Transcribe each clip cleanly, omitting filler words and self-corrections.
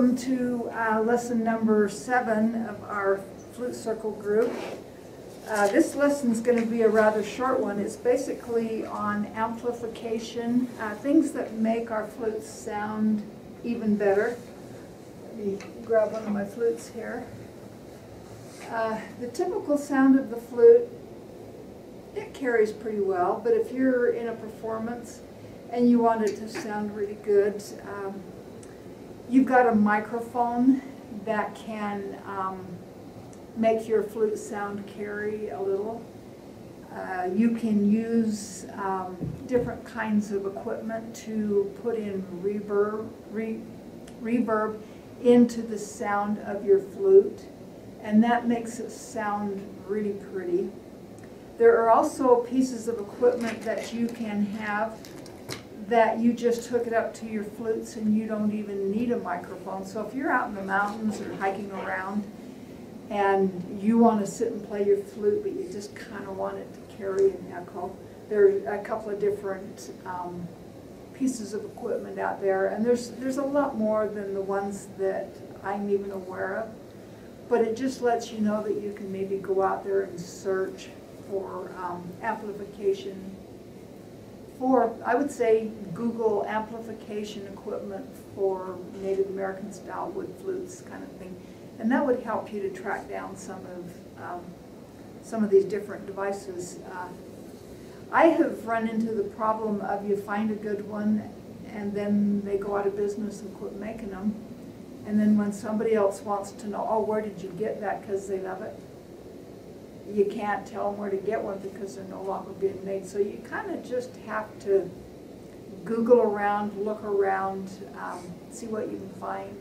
Welcome to lesson number 7 of our flute circle group. This lesson is going to be a rather short one. It's basically on amplification, things that make our flutes sound even better. Let me grab one of my flutes here. The typical sound of the flute, it carries pretty well, but if you're in a performance and you want it to sound really good, you've got a microphone that can make your flute sound carry a little. You can use different kinds of equipment to put in reverb into the sound of your flute, and that makes it sound really pretty. There are also pieces of equipment that you can have that you just hook it up to your flutes and you don't even need a microphone. So if you're out in the mountains or hiking around and you want to sit and play your flute, but you just kind of want it to carry an echo, there's a couple of different pieces of equipment out there, and there's a lot more than the ones that I'm even aware of, but it just lets you know that you can maybe go out there and search for amplification. I would say Google amplification equipment for Native American style wood flutes kind of thing, and that would help you to track down some of these different devices. I have run into the problem of you find a good one and then they go out of business and quit making them, and then when somebody else wants to know, oh, where did you get that, because they love it, you can't tell them where to get one because they're no longer being made. So you kind of just have to Google around, look around, see what you can find,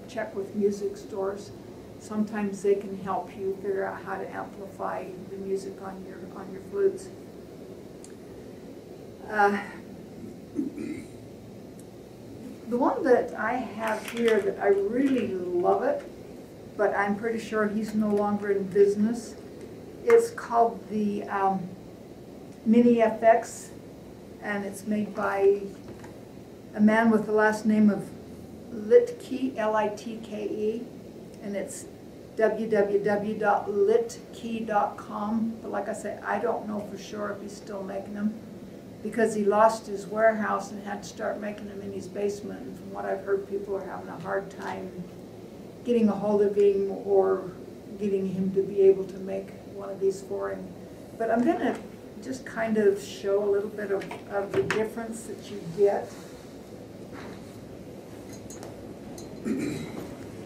check with music stores. Sometimes they can help you figure out how to amplify the music on your flutes. The one that I have here that I really love it, but I'm pretty sure he's no longer in business. It's called the Mini FX, and it's made by a man with the last name of Litke, L-I-T-K-E, and it's www.litkey.com. But like I said, I don't know for sure if he's still making them, because he lost his warehouse and had to start making them in his basement. And from what I've heard, people are having a hard time getting a hold of him or getting him to be able to make one of these for him. But I'm going to just kind of show a little bit of the difference that you get.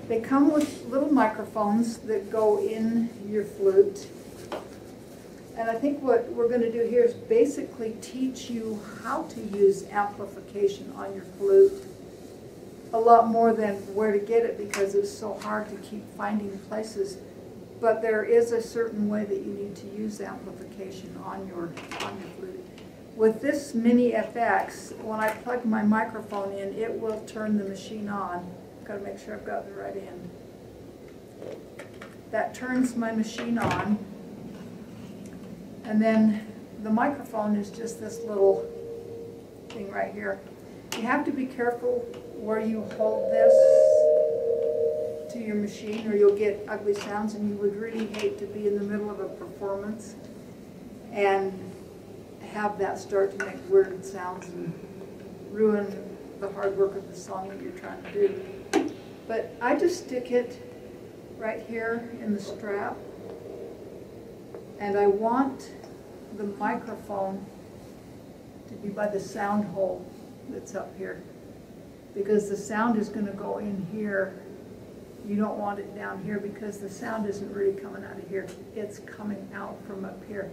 They come with little microphones that go in your flute. And I think what we're going to do here is basically teach you how to use amplification on your flute a lot more than where to get it, because it's so hard to keep finding places. But there is a certain way that you need to use amplification on your flute. With this Mini FX, when I plug my microphone in, it will turn the machine on. I've got to make sure I've got the right end. That turns my machine on, and then the microphone is just this little thing right here. You have to be careful where you hold this to your machine, or you'll get ugly sounds, and you would really hate to be in the middle of a performance and have that start to make weird sounds and ruin the hard work of the song that you're trying to do. But I just stick it right here in the strap, and I want the microphone to be by the sound hole that's up here, because the sound is going to go in here. You don't want it down here because the sound isn't really coming out of here. It's coming out from up here.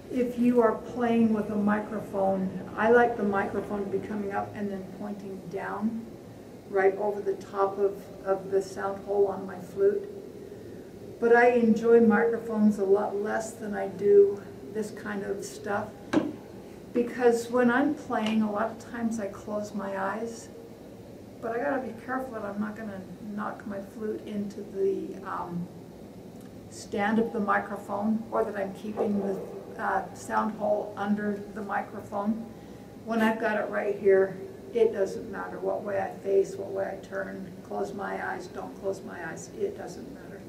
If you are playing with a microphone, I like the microphone to be coming up and then pointing down right over the top of the sound hole on my flute. But I enjoy microphones a lot less than I do this kind of stuff, because when I'm playing, a lot of times I close my eyes. But I gotta be careful that I'm not gonna knock my flute into the stand of the microphone, or that I'm keeping the sound hole under the microphone. When I've got it right here, It doesn't matter what way I face, what way I turn, close my eyes, don't close my eyes, it doesn't matter.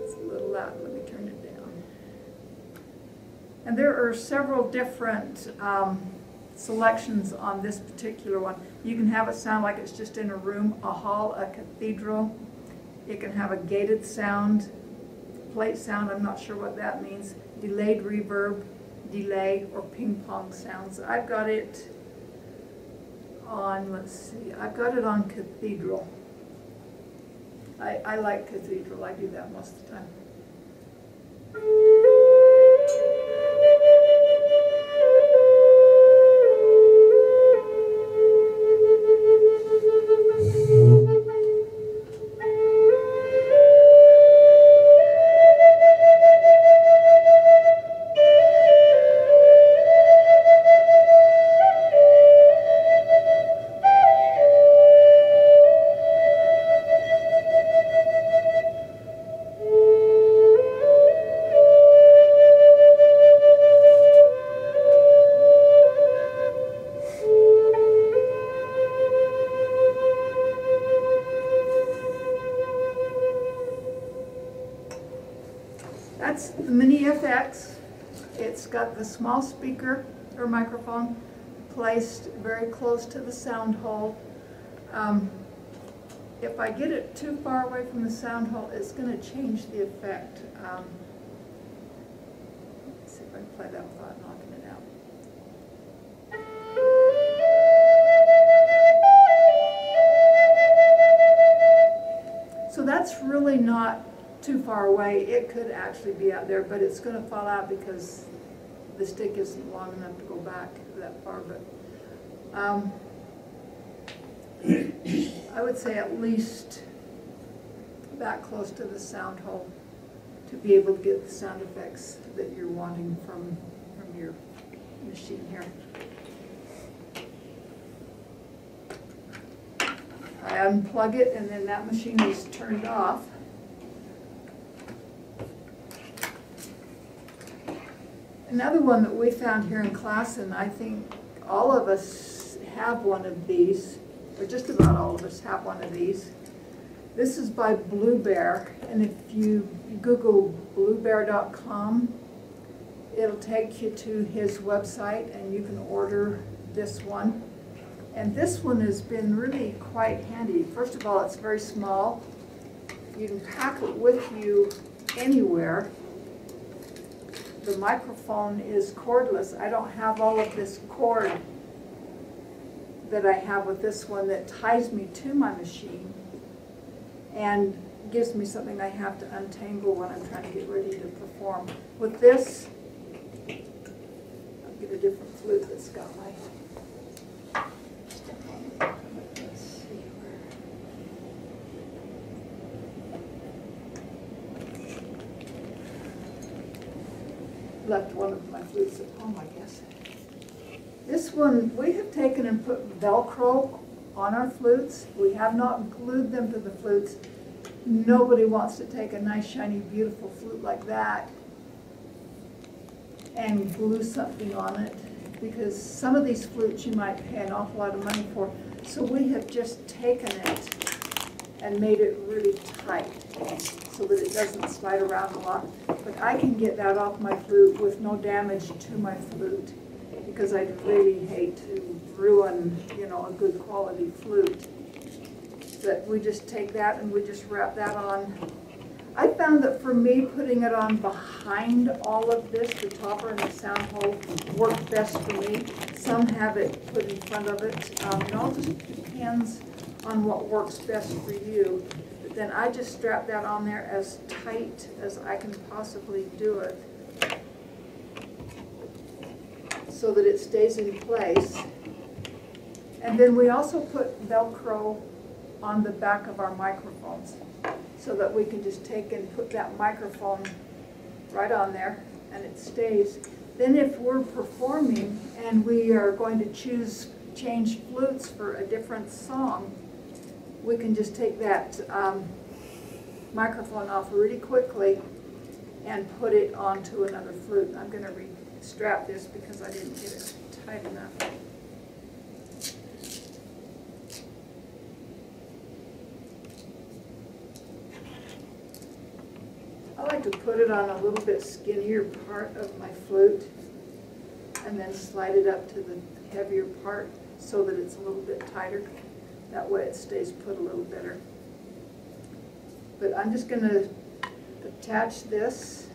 It's a little loud, let me turn it down. And there are several different selections on this particular one. You can have it sound like it's just in a room, a hall, a cathedral. It can have a gated sound, plate sound, I'm not sure what that means, delayed reverb, delay, or ping pong sounds. I've got it on, let's see, I've got it on cathedral. I like cathedral, I do that most of the time. That's the Mini FX. It's got the small speaker or microphone placed very close to the sound hole. If I get it too far away from the sound hole, it's going to change the effect. Let's see if I can play that without knocking it out. So that's really not too far away. It could actually be out there, but it's going to fall out because the stick isn't long enough to go back that far. But I would say at least that close to the sound hole to be able to get the sound effects that you're wanting from your machine here. I unplug it and then that machine is turned off. Another one that we found here in class, and I think all of us have one of these, or just about all of us have one of these. This is by Blue Bear, and if you Google bluebear.com, it'll take you to his website and you can order this one. And this one has been really quite handy. First of all, it's very small. You can pack it with you anywhere. The microphone is cordless. I don't have all of this cord that I have with this one that ties me to my machine and gives me something I have to untangle when I'm trying to get ready to perform. With this, I'll get a different flute that's got my... Let's see where... Left one of my flutes at home, I guess. This one, we have taken and put Velcro on our flutes. We have not glued them to the flutes. Nobody wants to take a nice, shiny, beautiful flute like that and glue something on it, because some of these flutes you might pay an awful lot of money for. So we have just taken it and made it really tight so that it doesn't slide around a lot. But I can get that off my flute with no damage to my flute, because I'd really hate to ruin, you know, a good quality flute. But we just take that and we just wrap that on. I found that for me, putting it on behind all of this, the topper and the sound hole, worked best for me. Some have it put in front of it. It all just depends on what works best for you. But then I just strap that on there as tight as I can possibly do it, so that it stays in place. And then we also put Velcro on the back of our microphones, so that we can just take and put that microphone right on there and it stays. Then if we're performing and we are going to change flutes for a different song, we can just take that microphone off really quickly and put it onto another flute. I'm going to strap this because I didn't get it tight enough. I like to put it on a little bit skinnier part of my flute and then slide it up to the heavier part so that it's a little bit tighter. That way it stays put a little better. But I'm just going to attach this,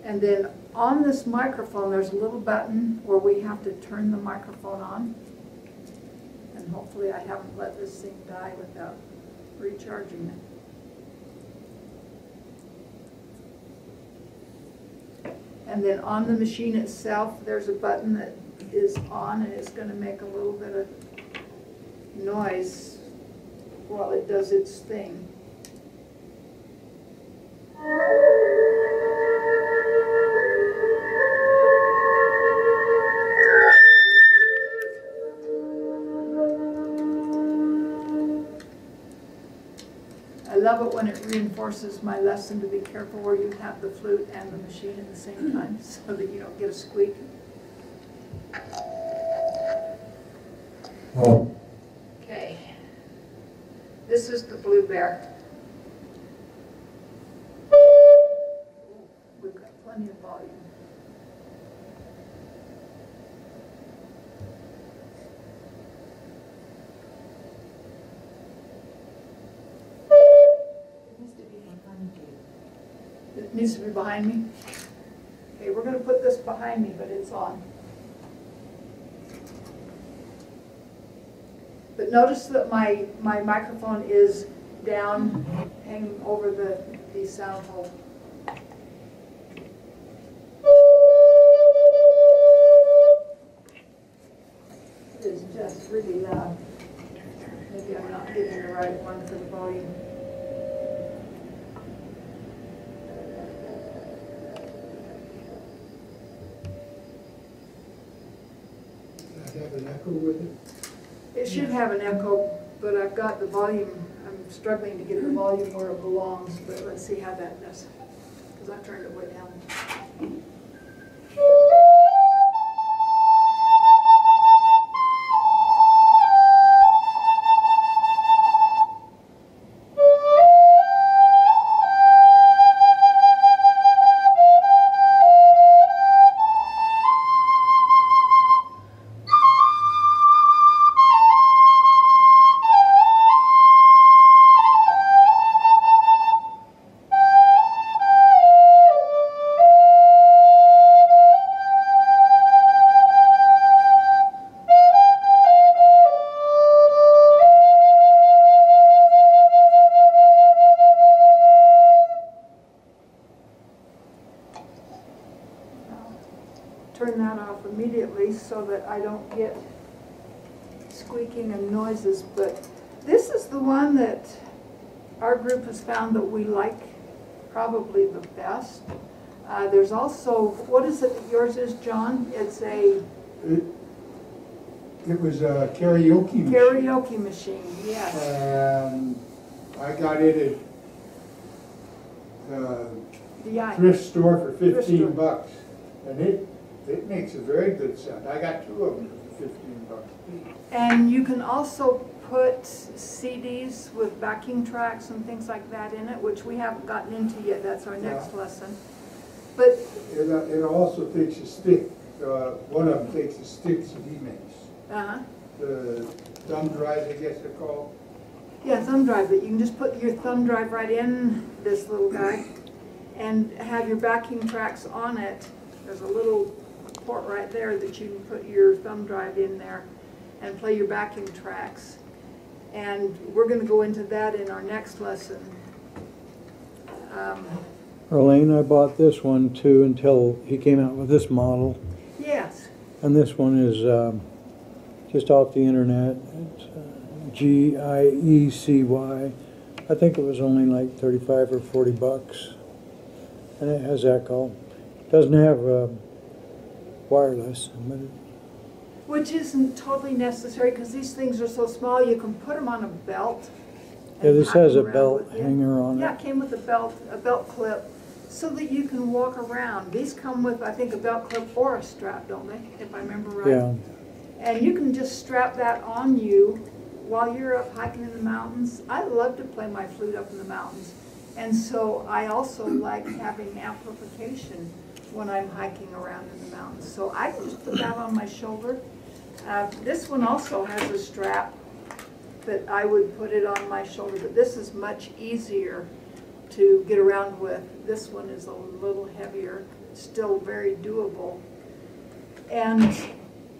and then on this microphone there's a little button where we have to turn the microphone on, and hopefully I haven't let this thing die without recharging it. And then on the machine itself there's a button that is on, and it's going to make a little bit of noise while it does its thing. I love it when it reinforces my lesson to be careful where you have the flute and the machine at the same time so that you don't get a squeak. Okay, this is the Blue Bear. We've got plenty of volume. It needs to be behind me. Okay, we're going to put this behind me, but it's on. But notice that my microphone is down, hanging over the sound hole. It is just really loud. Maybe I'm not getting the right one for the volume. Does it have an echo with it? It should have an echo, but I've got the volume. I'm struggling to get the volume where it belongs, but let's see how that does. Because I turned it way down. Turn that off immediately so that I don't get squeaking and noises. But this is the one that our group has found that we like probably the best. There's also, what is it that yours is, John? It's a... It was a karaoke machine. Karaoke machine, yes. And I got it at DI. thrift store for 15 bucks. And it makes a very good sound. I got two of them for 15 bucks. And you can also put CDs with backing tracks and things like that in it, which we haven't gotten into yet. That's our next lesson. But it also takes a stick. One of them takes the sticks that he makes. The thumb drive, I guess they're called. Yeah, thumb drive. But you can just put your thumb drive right in this little guy and have your backing tracks on it. There's a little port right there that you can put your thumb drive in there and play your backing tracks. And we're going to go into that in our next lesson. Rolayne, I bought this one too until he came out with this model. Yes. And this one is just off the internet. It's GIECY. I think it was only like 35 or 40 bucks. And it has echo. It doesn't have wireless. But Which isn't totally necessary because these things are so small you can put them on a belt. yeah, this has a around belt with you. hanger on Yeah, it. it came with a belt clip so that you can walk around. These come with, I think, a belt clip or a strap, don't they, if I remember right? Yeah. And you can just strap that on you while you're up hiking in the mountains. I love to play my flute up in the mountains. And so I also like having amplification when I'm hiking around in the mountains. So I can just put that on my shoulder. This one also has a strap that I would put it on my shoulder, but this is much easier to get around with. This one is a little heavier, still very doable. And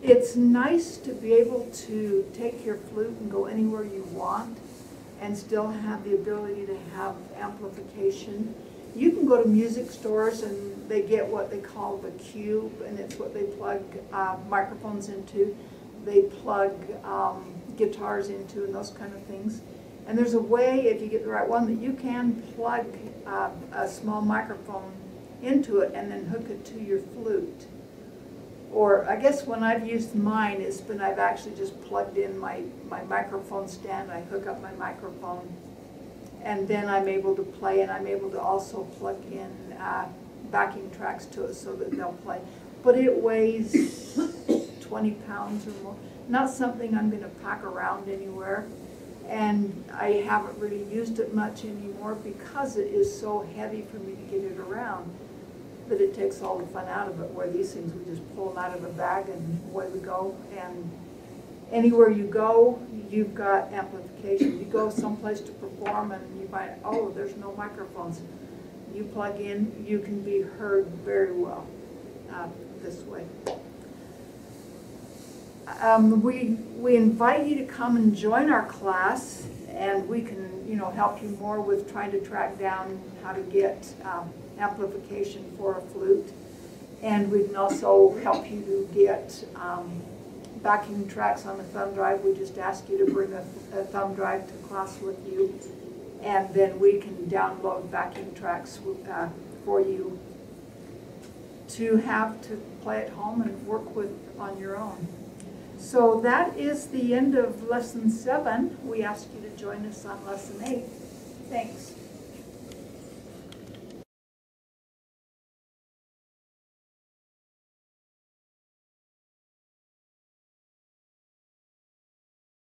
it's nice to be able to take your flute and go anywhere you want and still have the ability to have amplification. You can go to music stores and they get what they call the cube, and it's what they plug microphones into. They plug guitars into and those kind of things. And there's a way, if you get the right one, that you can plug a small microphone into it and then hook it to your flute. Or I guess when I've used mine is when I've actually just plugged in my microphone stand. I hook up my microphone and then I'm able to play, and I'm able to also plug in backing tracks to it so that they'll play. But it weighs 20 pounds or more. Not something I'm going to pack around anywhere. And I haven't really used it much anymore because it is so heavy for me to get it around that it takes all the fun out of it, where these things, we just pull them out of a bag and away we go. And anywhere you go, you've got amplification. You go someplace to perform and you find, oh, there's no microphones. You plug in, you can be heard very well this way. We invite you to come and join our class, and we can, help you more with trying to track down how to get amplification for a flute. And we can also help you to get backing tracks on a thumb drive. We just ask you to bring a thumb drive to class with you, and then we can download backing tracks for you to have to play at home and work with on your own. So that is the end of Lesson 7. We ask you to join us on Lesson 8. Thanks.